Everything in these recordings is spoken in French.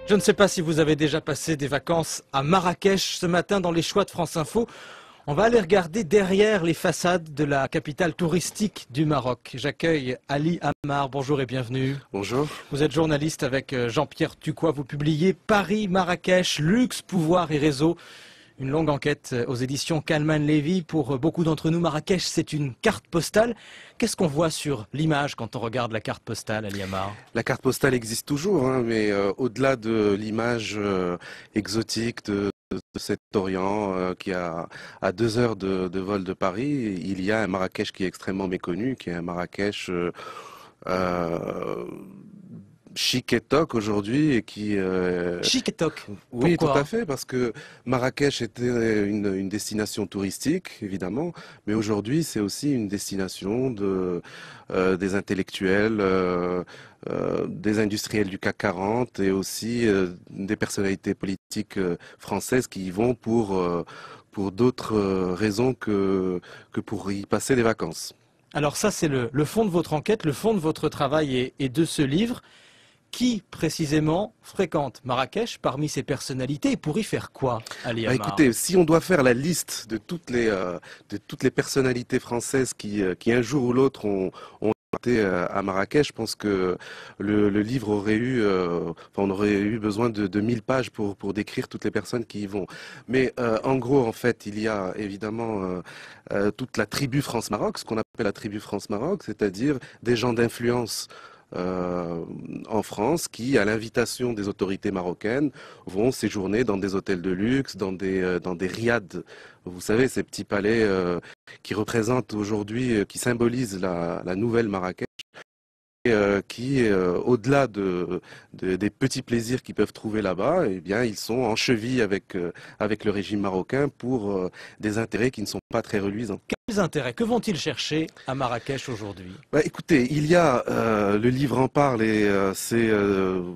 Je ne sais pas si vous avez déjà passé des vacances à Marrakech ce matin dans les choix de France Info. On va aller regarder derrière les façades de la capitale touristique du Maroc. J'accueille Ali Amar, bonjour et bienvenue. Bonjour. Vous êtes journaliste avec Jean-Pierre Tucois. Vous publiez Paris, Marrakech, luxe, pouvoir et réseau. Une longue enquête aux éditions Kalman Levy. Pour beaucoup d'entre nous, Marrakech, c'est une carte postale. Qu'est-ce qu'on voit sur l'image quand on regarde la carte postale, Ali Amar? La carte postale existe toujours, hein, mais au-delà de l'image exotique de cet Orient qui a à 2 heures de vol de Paris, il y a un Marrakech qui est extrêmement méconnu, qui est un Marrakech euh, chic et toc aujourd'hui et qui Chic et toc. oui, tout Pourquoi? à fait, parce que Marrakech était une destination touristique, évidemment, mais aujourd'hui, c'est aussi une destination des intellectuels, des industriels du CAC 40 et aussi des personnalités politiques françaises qui y vont pour d'autres raisons que pour y passer des vacances. Alors ça, c'est le fond de votre enquête, le fond de votre travail et de ce livre. Qui, précisément, fréquente Marrakech parmi ces personnalités et pour y faire quoi, Ali Bah, Amar? écoutez, si on doit faire la liste de toutes les personnalités françaises qui un jour ou l'autre ont été à Marrakech, je pense que le livre aurait eu, enfin, on aurait eu besoin de 1000 pages pour décrire toutes les personnes qui y vont. Mais en gros, en fait, il y a évidemment toute la tribu France-Maroc, ce qu'on appelle la tribu France-Maroc, c'est-à-dire des gens d'influence en France qui, à l'invitation des autorités marocaines, vont séjourner dans des hôtels de luxe, dans des riads. Vous savez, ces petits palais qui représentent aujourd'hui, qui symbolisent la nouvelle Marrakech. Qui, au-delà des petits plaisirs qu'ils peuvent trouver là-bas, eh bien, ils sont en cheville avec le régime marocain pour des intérêts qui ne sont pas très reluisants. Quels intérêts? Que vont-ils chercher à Marrakech aujourd'hui? Bah, écoutez, il y a le livre en parle et c'est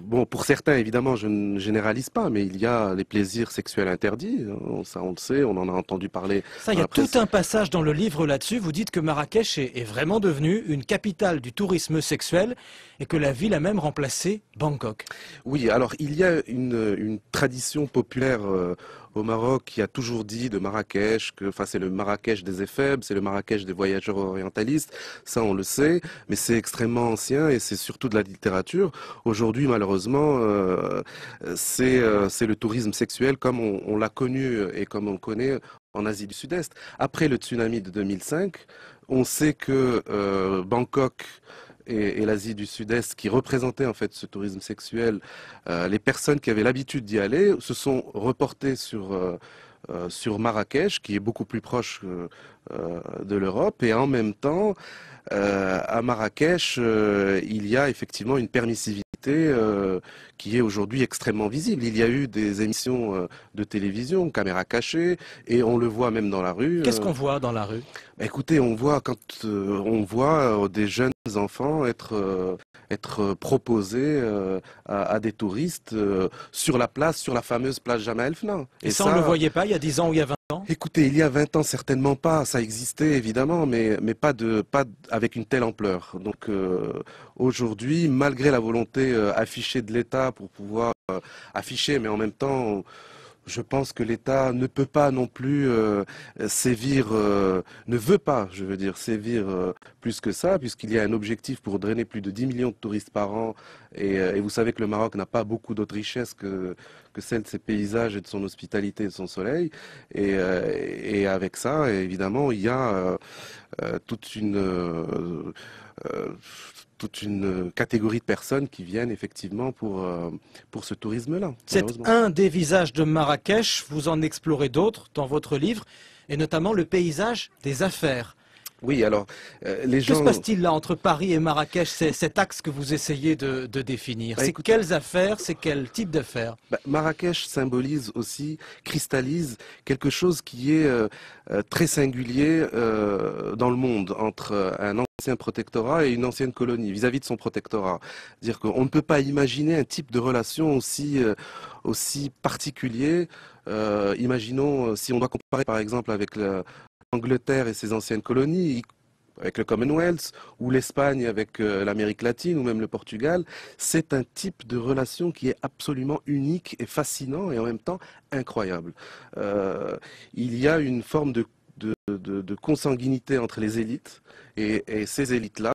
bon pour certains évidemment, je ne généralise pas, mais il y a les plaisirs sexuels interdits. Ça, on le sait, on en a entendu parler. Ça, il y a tout un passage dans le livre là-dessus. Vous dites que Marrakech est vraiment devenue une capitale du tourisme sexuel et que la ville a même remplacé Bangkok. Oui, alors il y a une tradition populaire au Maroc qui a toujours dit de Marrakech que, enfin, c'est le Marrakech des éphèbes, c'est le Marrakech des voyageurs orientalistes. Ça, on le sait, mais c'est extrêmement ancien et c'est surtout de la littérature. Aujourd'hui, malheureusement, c'est le tourisme sexuel comme on l'a connu et comme on connaît en Asie du Sud-Est. Après le tsunami de 2005, on sait que Bangkok et l'Asie du Sud-Est, qui représentaient en fait ce tourisme sexuel, les personnes qui avaient l'habitude d'y aller se sont reportées sur Marrakech, qui est beaucoup plus proche de l'Europe, et en même temps, à Marrakech, il y a effectivement une permissivité qui est aujourd'hui extrêmement visible. Il y a eu des émissions de télévision, caméra cachée, et on le voit même dans la rue. Qu'est-ce qu'on voit dans la rue? Bah, écoutez, on voit on voit des jeunes enfants être proposés à des touristes sur la place, sur la fameuse place Jemaa el Fna. Et ça, on ne le voyait pas il y a 10 ans ou il y a 20 ans? Écoutez, il y a 20 ans certainement pas, ça existait évidemment, mais pas avec une telle ampleur. Donc aujourd'hui, malgré la volonté affichée de l'État pour pouvoir afficher, mais en même temps, je pense que l'État ne peut pas non plus sévir, ne veut pas, je veux dire, sévir plus que ça, puisqu'il y a un objectif pour drainer plus de 10 millions de touristes par an. Et vous savez que le Maroc n'a pas beaucoup d'autres richesses que celle de ses paysages et de son hospitalité et de son soleil. Et avec ça, évidemment, il y a toute une catégorie de personnes qui viennent effectivement pour ce tourisme-là. C'est un des visages de Marrakech. Vous en explorez d'autres dans votre livre, et notamment le paysage des affaires. Oui, alors, les gens... Que se passe-t-il là entre Paris et Marrakech? C'est cet axe que vous essayez de définir. Bah, c'est quelles affaires? C'est quel type d'affaires? Marrakech symbolise aussi, cristallise quelque chose qui est très singulier dans le monde entre un ancien protectorat et une ancienne colonie vis-à-vis de son protectorat. C'est-à-dire qu'on ne peut pas imaginer un type de relation aussi particulier. Imaginons, si on doit comparer par exemple avec l'Angleterre et ses anciennes colonies, avec le Commonwealth, ou l'Espagne avec l'Amérique latine, ou même le Portugal, c'est un type de relation qui est absolument unique et fascinant et en même temps incroyable. Il y a une forme de consanguinité entre les élites et ces élites-là